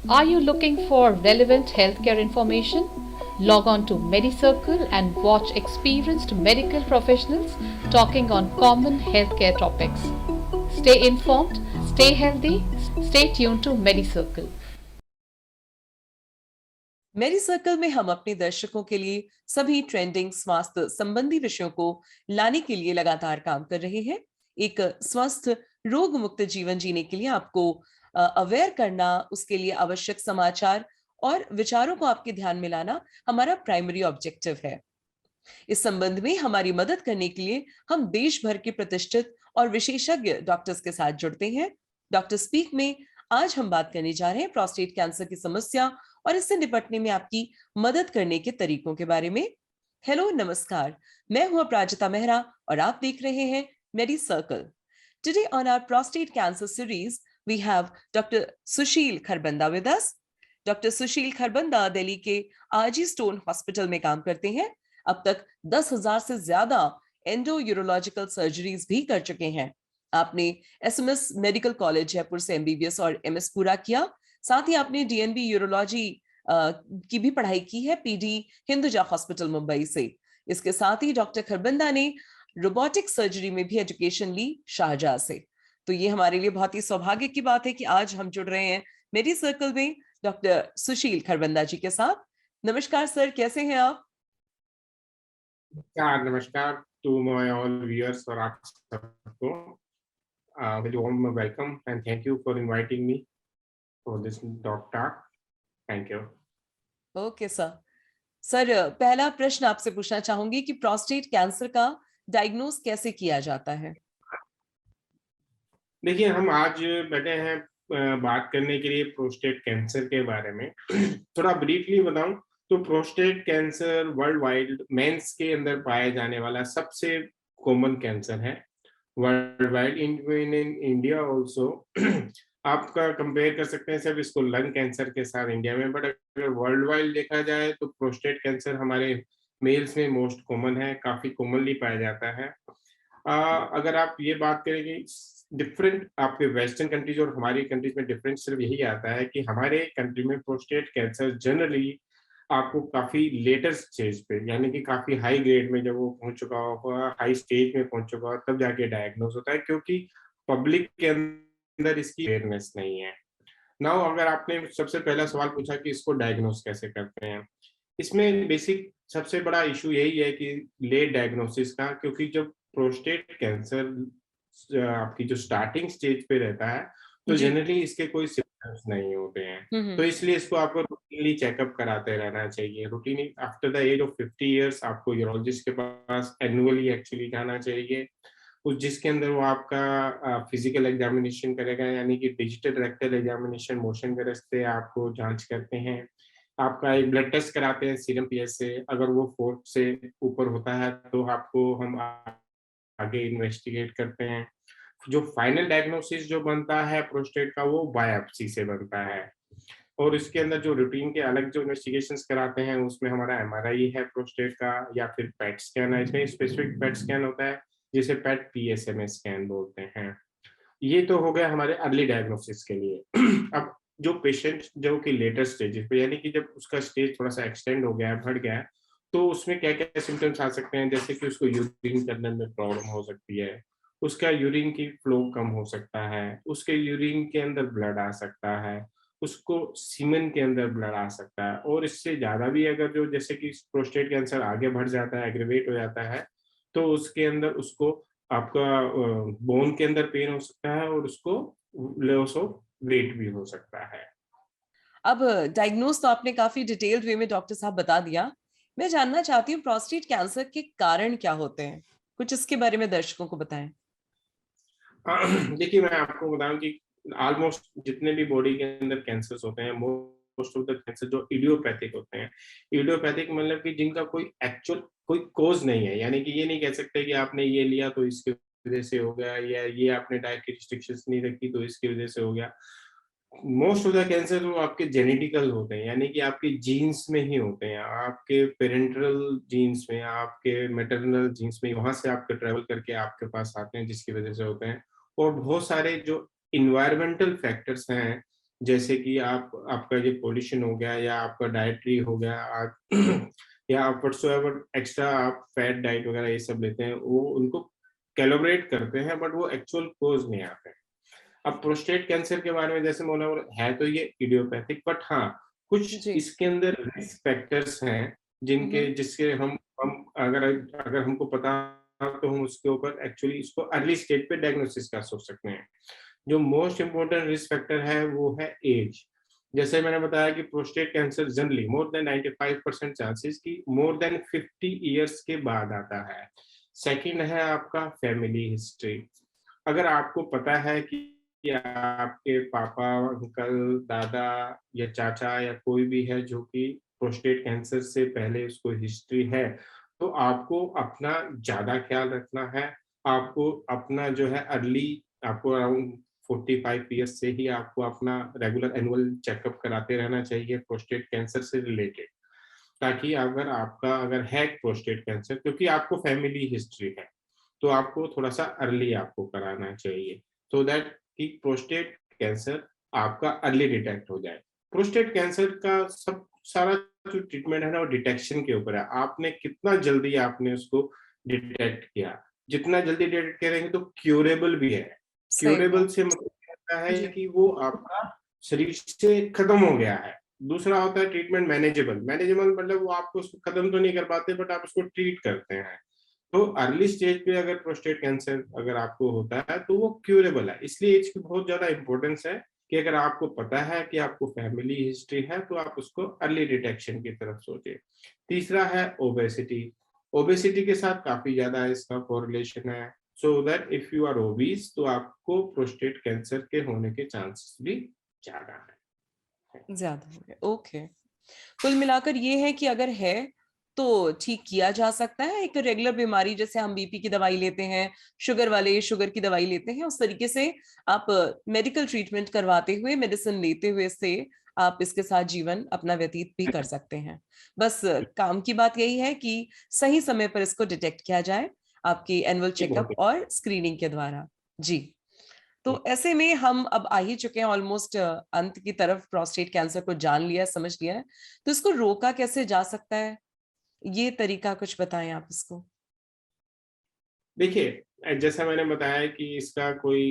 Are you looking for relevant healthcare information? Log on to MediCircle and watch experienced medical professionals talking on common healthcare topics. Stay informed, stay healthy, stay tuned to MediCircle. मेरी circle में हम अपने दर्शकों के लिए सभी trending स्वास्थ्य संबंधी विषयों को लाने के लिए लगातार काम कर रहे हैं। एक स्वस्थ रोग मुक्त जीवन जीने के लिए आपको अवेयर करना, उसके लिए आवश्यक समाचार और विचारों को आपके ध्यान में लाना हमारा प्राइमरी ऑब्जेक्टिव है। इस संबंध में हमारी मदद करने के लिए हम देश भर के प्रतिष्ठित और विशेषज्ञ डॉक्टर्स के साथ जुड़ते हैं। डॉक्टर स्पीक में आज हम बात करने जा रहे हैं प्रोस्टेट कैंसर की समस्या और इससे निपटने में आपकी मदद करने के तरीकों के बारे में। हेलो, नमस्कार, मैं हूं अपराजिता मेहरा और आप देख रहे हैं Medi Circle. Today on our prostate cancer series we have doctor Sushil Kharbanda with us. Doctor Sushil Kharbanda Delhi के आरजी स्टोन हॉस्पिटल में काम करते हैं। अब तक 10,000 से ज्यादा एंडो यूरोलॉजिकल सर्जरीज भी कर चुके हैं। आपने एसएमएस मेडिकल कॉलेज जयपुर से एमबीबीएस और एमएस पूरा किया। साथ ही आपने डीएनबी यूरोलॉजी की भी पढ़ाई की है पीडी हिंदुजा हॉस्पिटल मुंबई से। इसके साथ ही डॉक्टर खरबंदा ने रोबोटिक सर्जरी में भी एजुकेशन ली शाहजहां से। तो ये हमारे लिए बहुत ही सौभाग्य की बात है कि आज हम जुड़ रहे हैं मेरी सर्कल में डॉक्टर सुशील खरबंदा जी के साथ। नमस्कार सर, कैसे हैं आप? नमस्कार, नमस्कार टू माय ऑल व्यूअर्स और आप सबको very warm welcome and thank you for inviting me for this doc talk. Thank you. Okay sir. Sir, पहला प्रश्न आपसे पूछना चाहूंगी कि प्रोस्टेट कैंसर का डायग्नोज कैसे किया जाता है? देखिए, हम आज बैठे हैं बात करने के लिए प्रोस्टेट कैंसर के बारे में। थोड़ा ब्रीफली बताऊं तो prostate cancer world wide men's के अंदर पाया जाने वाला सबसे कॉमन कैंसर है world wide, in India also. आपका कंपेयर कर सकते हैं सिर्फ इसको लंग कैंसर के साथ इंडिया में, बट अगर वर्ल्ड वाइड देखा जाए तो प्रोस्टेट कैंसर हमारे मेल्स में मोस्ट कॉमन है, काफी कॉमनली पाया जाता है। अगर आप ये बात करें कि डिफरेंट आपके वेस्टर्न कंट्रीज और हमारी कंट्रीज में डिफरेंस सिर्फ यही आता है कि हमारे कंट्री में प्रोस्टेट कैंसर जनरली आपको काफी लेटर स्टेज पे, यानी कि काफी हाई ग्रेड में जब वो पहुंच चुका होगा, हाई स्टेज में पहुंच चुका होगा, तब जाके डायग्नोज होता है, क्योंकि पब्लिक के अंदर इसकी अवेयरनेस नहीं है। नाउ अगर आपने सबसे पहला सवाल पूछा कि इसको डायग्नोज कैसे करते हैं, इसमें बेसिक सबसे बड़ा इशू यही है कि लेट डायग्नोसिस का, क्योंकि जब प्रोस्टेट कैंसर आपकी जो स्टार्टिंग स्टेज पे रहता है तो जनरली इसके कोई सिम्टम्स नहीं होते हैं, तो इसलिए इसको आपको रूटीनली चेकअप कराते रहना चाहिए। Routinely after the age of 50 years आपको यूरोलॉजिस्ट के पास एनुअली एक्चुअली जाना चाहिए, उस जिसके अंदर वो आपका फिजिकल एग्जामिनेशन करेगा, यानी कि डिजिटल रेक्टल एग्जामिनेशन मोशन के रास्ते आपको जांच करते हैं। आपका एक ब्लड टेस्ट कराते हैं सीरम पीएच से, अगर वो 4 से ऊपर होता है तो आपको हम आगे इन्वेस्टिगेट करते हैं। जो फाइनल डायग्नोसिस जो बनता है प्रोस्टेट का, वो बायोप्सी से बनता है, और इसके अंदर जो रूटीन के अलग जो इन्वेस्टिगेशंस कराते हैं उसमें हमारा एमआरआई है प्रोस्टेट का, या फिर पेट स्कैन है। इसमें स्पेसिफिक पेट स्कैन होता है जिसे पेट पीएसएमएस स्कैन बोलते हैं। ये तो हो गया हमारे अर्ली डायग्नोसिस के लिए। अब जो पेशेंट जो कि लेटर स्टेजेस पे, यानी कि जब उसका स्टेज थोड़ा सा एक्सटेंड हो गया है, बढ़ गया है, तो उसमें क्या क्या सिम्टम्स आ सकते हैं, जैसे कि उसको यूरिन करने में प्रॉब्लम हो सकती है, उसका यूरिन की फ्लो कम हो सकता है, उसके यूरिन के अंदर ब्लड आ सकता है, उसको सीमेन के अंदर ब्लड आ सकता है, और इससे ज्यादा भी अगर जो जैसे कि प्रोस्टेट कैंसर आगे बढ़ जाता है, एग्रीवेट हो जाता है, तो उसके अंदर उसको आपका बोन के अंदर पेन हो सकता है, और उसको लॉस ऑफ वेट भी हो सकता है। अब डायग्नोज तो आपने काफी डिटेल्ड वे में डॉक्टर साहब बता दिया। मैं जानना चाहती हूँ प्रोस्टेट कैंसर के कारण क्या होते हैं, कुछ इसके बारे में दर्शकों को बताएं। देखिए, मैं आपको बताऊं कि ऑलमोस्ट जितने भी बॉडी के अंदर कैंसर्स होते हैं, मोस्ट ऑफ द कैंसर जो इडियोपैथिक होते हैं, इडियोपैथिक मतलब कि जिनका कोई एक्चुअल कोई कोज नहीं है, यानी कि ये नहीं कह सकते कि आपने ये लिया तो इसकी वजह से हो गया, या ये आपने डाइट की रिस्ट्रिक्शंस नहीं रखी तो इसकी वजह से हो गया। मोस्ट ऑफ द कैंसर वो आपके जेनेटिकल होते हैं, यानी कि आपके जीन्स में ही होते हैं, आपके पेरेंटल जीन्स में, आपके मैटरनल जीन्स में, वहां से आपके ट्रेवल करके आपके पास आते हैं, जिसकी वजह से होते हैं। और बहुत सारे जो इन्वायरमेंटल फैक्टर्स हैं, जैसे कि आपका जो पोल्यूशन हो गया या आपका डाइटरी हो गया आप या आप व्हाटसोएवर एक्स्ट्रा आप फैट डाइट वगैरह ये सब लेते हैं, वो उनको कैलिब्रेट करते हैं, बट वो एक्चुअल कोज नहीं आते हैं। अब प्रोस्टेट कैंसर के बारे में जैसे बोला, है तो ये इडियोपैथिक, बट हाँ, कुछ जी। इसके अंदर रिस्क फैक्टर्स हैं जिनके हम्म। जिसके हम अगर अगर हमको पता हो, तो हम उसके ऊपर एक्चुअली इसको अर्ली स्टेज पे डायग्नोसिस कर सकते हैं। जो मोस्ट इम्पोर्टेंट रिस्क फैक्टर है वो है एज। जैसे मैंने बताया कि prostate cancer generally more than 95% chances की मोर देन 50 इयर्स के बाद आता है। सेकंड है आपका फैमिली हिस्ट्री। अगर आपको पता है कि आपके पापा, अंकल, दादा या चाचा या कोई भी है जो कि प्रोस्टेट कैंसर से पहले उसको हिस्ट्री है, तो आपको अपना ज़्यादा ख्याल रखना है। आपको अपना जो है अर्ली, आपको अराउंड 45 ईयर्स से ही आपको अपना रेगुलर एनुअल चेकअप कराते रहना चाहिए प्रोस्टेट कैंसर से रिलेटेड। ताकि अगर है प्रोस्टेट कैंसर, क्योंकि आपको फैमिली हिस्ट्री है, तो आपको थोड़ा-सा अर्ली आपको कराना चाहिए, सो दैट कि प्रोस्टेट कैंसर आपका अर्ली डिटेक्ट हो जाए। प्रोस्टेट कैंसर का सब सारा जो ट्रीटमेंट है ना, वो डिटेक्शन के ऊपर है। आपने कितना जल्दी आपने उसको डिटेक्ट किया, जितना जल्दी डिटेक्ट करेंगे तो क्यूरेबल भी है। सही क्यूरेबल बात। से मतलब ये होता है जी। कि वो आपका शरीर से खत्म हो गया है। दूसरा होता है ट्रीटमेंट मैनेजेबल। मैनेजेबल मतलब वो आपको उसको खत्म तो नहीं कर पाते, बट आप उसको ट्रीट करते हैं। तो अर्ली स्टेज पे अगर प्रोस्टेट कैंसर अगर आपको होता है तो वो क्यूरेबल है। इसलिए इसकी बहुत ज्यादा इंपॉर्टेंस है कि अगर आपको पता है कि आपको फैमिली हिस्ट्री है, तो आप उसको अर्ली डिटेक्शन की तरफ सोचें। तीसरा है ओबेसिटी। ओबेसिटी के साथ काफी ज्यादा इसका कोरिलेशन है, so that if you are obese तो आपको प्रोस्टेट कैंसर के होने के चांसेस भी ज्यादा है। ज्यादा हो गया। ओके। कुल मिलाकर ये है कि अगर है तो ठीक किया जा सकता है। एक रेगुलर बीमारी जैसे हम बीपी की दवाई लेते हैं, शुगर वाले शुगर की दवाई लेते हैं, उस तरीके से आप मेडिकल ट्रीटमेंट करवाते हुए, मेडिसिन लेते हुए से आप इसके साथ जीवन अपना व्यतीत भी कर सकते हैं। बस काम की बात यही है कि सही समय पर इसको डिटेक्ट किया जाए आपकी एनुअल ये बहुत चेकअप और स्क्रीनिंग के द्वारा। जी। तो ऐसे में हम अब आ ही चुके हैं ऑलमोस्ट अंत की तरफ। प्रोस्टेट कैंसर को जान लिया, समझ लिया है, तो इसको रोका कैसे जा सकता है, ये तरीका कुछ बताएं आप इसको। देखिए, जैसा मैंने बताया कि इसका कोई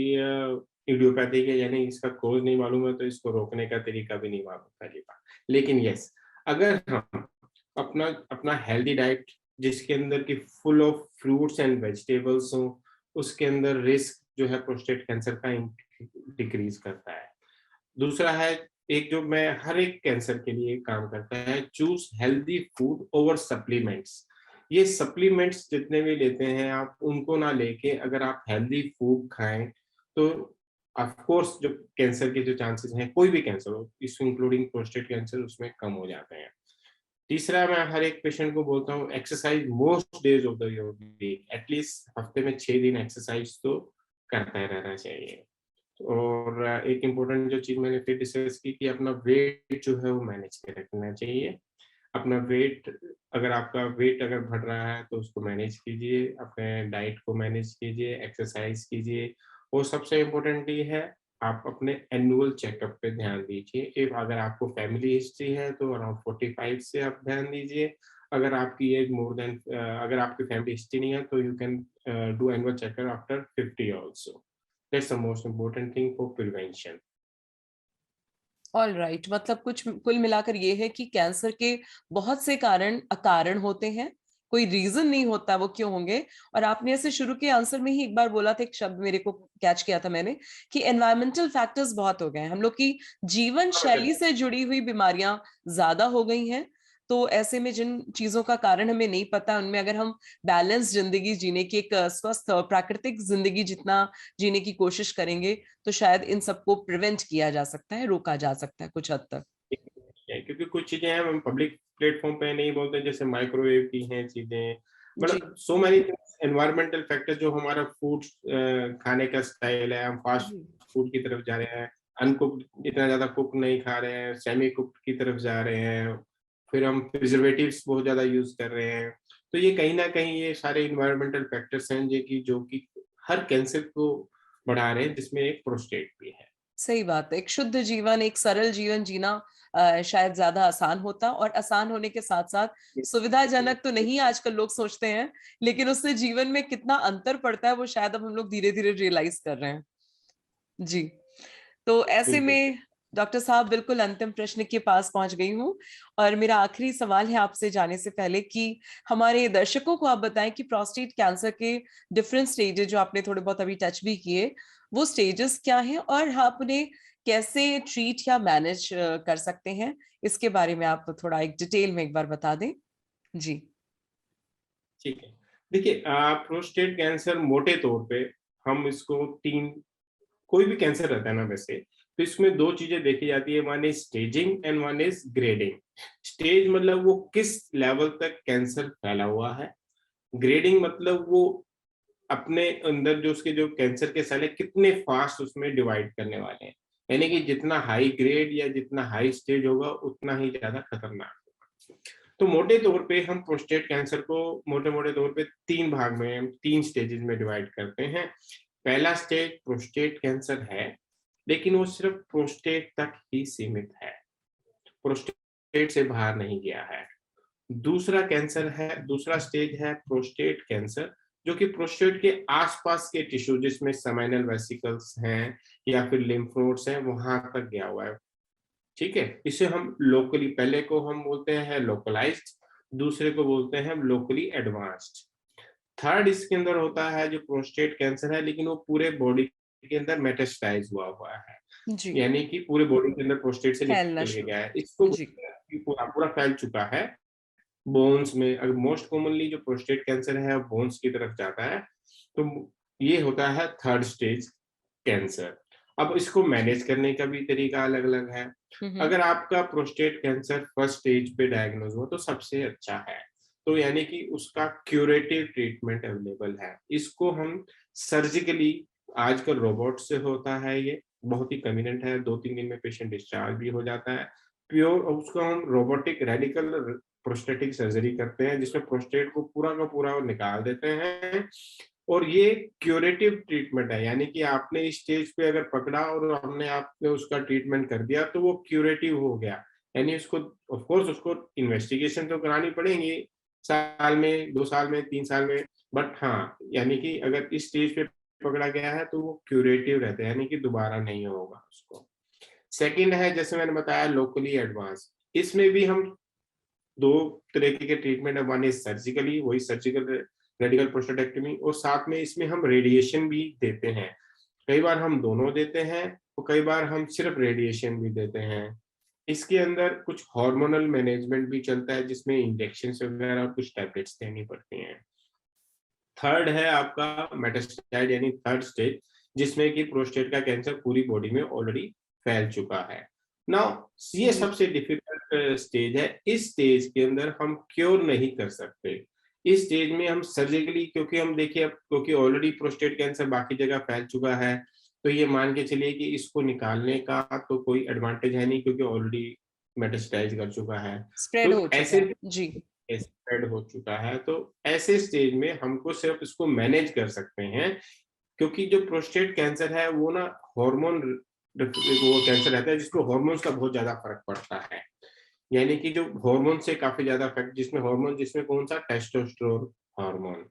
इडियोपैथिक है, यानी इसका कोज नहीं मालूम है, तो इसको रोकने का तरीका भी नहीं मालूम, पहली बात। लेकिन यस, अगर हम अपना अपना हेल्दी डाइट जिसके अंदर की full of fruits and vegetables हो, उसके अंदर रिस्क जो है प्रोस्टेट कैंसर का डिक्रीज करता है। दूसरा है, एक जो मैं हर एक कैंसर के लिए काम करता है, choose healthy food over supplements. ये सप्लीमेंट्स जितने भी लेते हैं आप, उनको ना लेके अगर आप हेल्दी फूड खाएं, तो ऑफ कोर्स जो कैंसर के जो चांसेस हैं, कोई भी कैंसर हो, इस इंक्लूडिंग प्रोस्टेट कैंसर, उसमें कम हो जाते हैं। तीसरा, मैं हर एक पेशेंट को बोलता हूँ, exercise most days of the week, at least हफ्ते में 6 दिन एक्सरसाइज तो करता रहना चाहिए। और एक इम्पोर्टेंट जो चीज़ मैंने फिर डिस्कस की कि अपना वेट जो है वो मैनेज के रखना चाहिए। अपना वेट, अगर आपका वेट अगर बढ़ रहा है तो उसको मैनेज कीजिए, अपने डाइट को मैनेज कीजिए, एक्सरसाइज कीजिए, और सबसे इम्पोर्टेंट ये है, आप अपने एनुअल चेकअप पे ध्यान दीजिए। इफ अगर आपको फैमिली हिस्ट्री है तो अराउंड 45 से आप ध्यान दीजिए। अगर आपकी एज मोर देन, अगर आपकी फैमिली हिस्ट्री नहीं है, तो you can do annual checkup after 50 also. That's the most important thing for prevention. All right. मतलब कुछ कुल मिलाकर ये है कि कैंसर के बहुत से कारण अकारण होते हैं, कोई रीजन नहीं होता वो क्यों होंगे। और आपने ऐसे शुरू के आंसर में ही एक बार बोला था, एक शब्द मेरे को कैच किया था मैंने, कि एनवायरमेंटल फैक्टर्स बहुत हो गए हैं, हम लोग की जीवन शैली से जुड़ी हुई बीमारियां ज्यादा हो गई हैं। तो ऐसे में जिन चीजों का कारण हमें नहीं पता, उनमें अगर हम बैलेंस जिंदगी जीने की, एक स्वस्थ और प्राकृतिक जिंदगी जितना जीने की कोशिश करेंगे, तो शायद इन सबको प्रिवेंट किया जा सकता है, रोका जा सकता है कुछ हद तक। क्योंकि कुछ चीजें हैं हम पब्लिक प्लेटफॉर्म पे नहीं बोलते, जैसे माइक्रोवेव की हैं चीजें, जी। मतलब सो मैनी एनवायरमेंटल फैक्टर, जो हमारा फूड खाने का स्टाइल है, हम फास्ट जी। फूड की तरफ जा रहे हैं, अनकुक्ड, इतना ज्यादा कुक नहीं खा रहे हैं, सेमी कुक्ड की तरफ जा रहे हैं, फिर हम प्रिजर्वेटिव्स बहुत ज्यादा यूज कर रहे हैं। तो ये कहीं ना कहीं ये सारे इन्वायरमेंटल फैक्टर्स हैं जो कि हर कैंसर को बढ़ा रहे हैं, जिसमें एक प्रोस्टेट भी है। सही बात है। एक शुद्ध जीवन, एक सरल जीवन जीना शायद ज्यादा आसान होता, और आसान होने के साथ साथ सुविधाजनक तो नहीं आजकल लोग सोचते हैं, लेकिन उससे जीवन में कितना अंतर पड़ता है वो शायद अब हम लोग धीरे धीरे रियलाइज कर रहे हैं। जी। तो ऐसे बिल्कुल। में डॉक्टर साहब, बिल्कुल अंतिम प्रश्न के पास पहुंच गई हूँ, और मेरा आखिरी सवाल है आपसे जाने से पहले कि हमारे दर्शकों को आप बताएं कि प्रोस्टेट कैंसर के डिफरेंट स्टेजेस, जो आपने थोड़े बहुत अभी टच भी किए, वो स्टेजेस क्या हैं और आप उन्हें कैसे ट्रीट या मैनेज कर सकते हैं, इसके बारे में आप थोड़ा एक डिटेल में एक बार बता दें। जी। ठीक है। देखिए, प्रोस्टेट कैंसर मोटे तौर पे हम इसको 3, कोई भी कैंसर रहता है ना वैसे, तो इसमें 2 चीजें देखी जाती है, one is staging and one is grading. Stage मतलब वो किस लेवल तक कैंसर फैला हुआ है, ग्रेडिंग मतलब वो अपने अंदर जो उसके जो कैंसर के सेल है कितने फास्ट उसमें डिवाइड करने वाले हैं। यानी कि जितना हाई ग्रेड या जितना हाई स्टेज होगा उतना ही ज्यादा खतरनाक होगा। तो मोटे तौर पे हम प्रोस्टेट कैंसर को मोटे-मोटे तौर पे 3 भाग में, 3 स्टेजेस में डिवाइड करते हैं। पहला स्टेज प्रोस्टेट कैंसर है, लेकिन वो सिर्फ प्रोस्टेट तक ही सीमित है, प्रोस्टेट से बाहर नहीं गया है। दूसरा स्टेज है प्रोस्टेट कैंसर, जो कि प्रोस्टेट के आसपास के टिश्यू जिसमें सेमिनल वेसिकल्स हैं या फिर लिम्फ नोड्स हैं वहां तक गया हुआ है। ठीक है, इसे हम लोकली, पहले को हम बोलते हैं लोकलाइज्ड, दूसरे को बोलते हैं हम लोकली एडवांस्ड। थर्ड इसके अंदर होता है जो प्रोस्टेट कैंसर है, लेकिन वो पूरे बॉडी के अंदर मेटास्टाइज हुआ हुआ है, जी। यानी कि पूरे बॉडी के अंदर प्रोस्टेट से फैलना निकल के शुरू। गया है। इसको जी। बोलते हैं कि पूरा पूरा फैल चुका है बोन्स में। अगर मोस्ट कॉमनली जो प्रोस्टेट कैंसर है बोन्स की तरफ जाता है, तो ये होता है थर्ड स्टेज कैंसर। अब इसको मैनेज करने का भी तरीका अलग अलग है। अगर आपका प्रोस्टेट कैंसर फर्स्ट स्टेज पे डायग्नोज हो तो सबसे अच्छा है, तो यानी कि उसका क्यूरेटिव ट्रीटमेंट अवेलेबल है। इसको हम सर्जिकली, आजकल रोबोट से होता है, ये बहुत ही कन्वीनियंट है, 2-3 दिन में पेशेंट डिस्चार्ज भी हो जाता है। प्योर उसको हम रोबोटिक रेडिकल प्रोस्टेटिक सर्जरी करते हैं, जिसमें प्रोस्टेट को पूरा का पूरा निकाल देते हैं, और ये क्यूरेटिव ट्रीटमेंट है। यानी कि आपने इस स्टेज पे अगर पकड़ा और हमने आपने उसका ट्रीटमेंट कर दिया तो वो क्यूरेटिव हो गया। यानी उसको ऑफ कोर्स उसको इन्वेस्टिगेशन तो करानी पड़ेगी, साल में, 2 साल में, 3 साल में, बट हाँ, यानी कि अगर इस स्टेज पे पकड़ा गया है तो वो क्यूरेटिव रहता है, यानी कि दोबारा नहीं होगा उसको। सेकंड है, जैसे मैंने बताया, लोकली एडवांस। इसमें भी हम 2 तरीके के ट्रीटमेंट है, वन इज सर्जिकली, वही सर्जिकल रेडिकल प्रोस्टेटेक्टमी, और साथ में इसमें हम रेडिएशन भी देते हैं। कई बार हम दोनों देते हैं और कई बार हम सिर्फ रेडिएशन भी देते हैं। इसके अंदर कुछ हार्मोनल मैनेजमेंट भी चलता है, जिसमें इंजेक्शन वगैरह और कुछ टैबलेट्स देनी पड़ती हैं। थर्ड है आपका मेटास्टेज यानी थर्ड स्टेज, जिसमें कि प्रोस्टेट का कैंसर पूरी बॉडी में ऑलरेडी फैल चुका है। नाउ ये जी। सबसे डिफिकल्ट स्टेज है। इस स्टेज के अंदर हम क्योर नहीं कर सकते। इस स्टेज में हम सर्जिकली, क्योंकि हम देखिए अब क्योंकि ऑलरेडी प्रोस्टेट कैंसर बाकी जगह फैल चुका है, तो ये मान के चलिए कि इसको निकालने का तो कोई एडवांटेज है नहीं, क्योंकि ऑलरेडी मेटास्टाइज कर चुका है। स्प्रेड तो हो चुका ऐसे है। जी। स्प्रेड हो चुका है, तो ऐसे स्टेज में हमको सिर्फ इसको मैनेज कर सकते हैं, क्योंकि जो प्रोस्टेट कैंसर है वो ना हार्मोन, वो कैंसर रहता है जिसको हार्मोन्स का बहुत ज्यादा फर्क पड़ता है। यानी कि जो हार्मोन से काफी ज्यादा इफेक्ट, जिसमें हार्मोन, जिसमें कौन सा, टेस्टोस्टेरोन हार्मोन।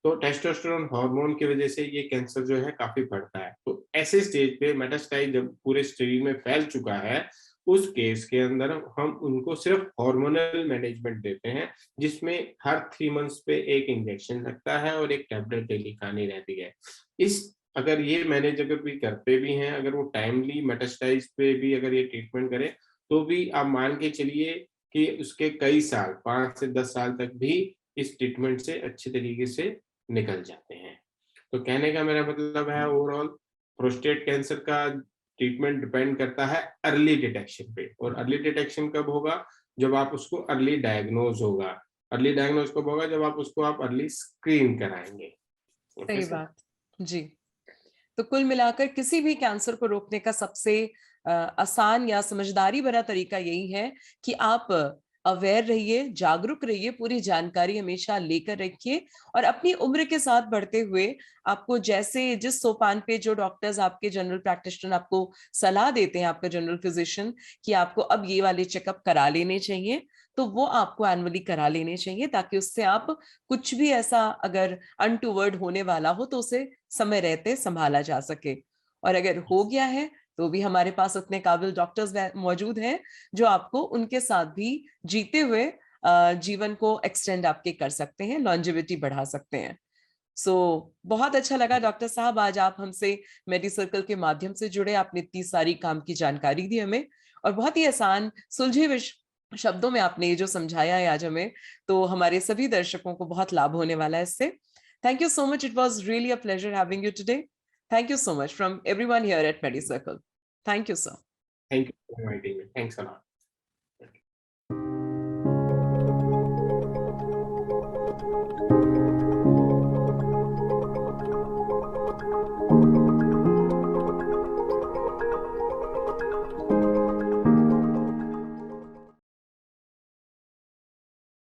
तो टेस्टोस्टेरोन हार्मोन की वजह से ये कैंसर जो है काफी बढ़ता है। तो ऐसे स्टेज पे मेटास्टाइज जब पूरे शरीर में फैल चुका है, उस केस के अंदर हम उनको सिर्फ हार्मोनल मैनेजमेंट देते हैं, जिसमें हर 3 मंथ्स पे एक इंजेक्शन लगता है और एक टैबलेट डेली खानी रहती है। इस अगर ये मैनेज अगर भी करते भी हैं, अगर वो टाइमली मेटास्टाइज पे भी अगर ये ट्रीटमेंट करें, तो भी आप मान के चलिए कि उसके कई साल, 5 से 10 साल तक भी इस ट्रीटमेंट से अच्छे तरीके से निकल जाते हैं। तो कहने का मेरा मतलब है, ओवरऑल प्रोस्टेट कैंसर का ट्रीटमेंट डिपेंड करता है अर्ली डिटेक्शन पे। और अर्ली डिटेक्शन कब होगा? जब आप उसको अर्ली डायग्नोज होगा। अर्ली डायग्नोज कब होगा? जब आप उसको आप अर्ली स्क्रीन कराएंगे। ओके सही सर। बात। जी। तो कुल मिलाकर किसी भी कैंसर को रोकने का सबसे आसान या समझदारी भरा तरीका यही है कि आप अवेयर रहिए, जागरूक रहिए, पूरी जानकारी हमेशा लेकर रखिए और अपनी उम्र के साथ बढ़ते हुए आपको जैसे जिस सोपान पे जो डॉक्टर्स आपके जनरल प्रैक्टिशनर आपको सलाह देते हैं, आपका जनरल फिजिशियन, कि आपको अब ये वाले चेकअप करा लेने चाहिए, तो वो आपको एनुअली करा लेने चाहिए, ताकि उससे आप कुछ भी ऐसा अगर अनटूवर्ड होने वाला हो तो उसे समय रहते संभाला जा सके। और अगर हो गया है तो भी हमारे पास उतने काबिल डॉक्टर्स मौजूद हैं जो आपको उनके साथ भी जीते हुए जीवन को एक्सटेंड आपके कर सकते हैं, लॉन्जेविटी बढ़ा सकते हैं। सो बहुत अच्छा लगा डॉक्टर साहब, आज आप हमसे मेडी सर्कल के माध्यम से जुड़े, आपने इतनी सारी काम की जानकारी दी हमें और बहुत ही आसान सुलझे हुए शब्दों में आपने ये जो समझाया है आज हमें, तो हमारे सभी दर्शकों को बहुत लाभ होने वाला है इससे। Thank you so much, it was really a pleasure having you today. Thank you so much from everyone here at MediCircle. Thank you, sir. Thank you for inviting me. Thanks a lot.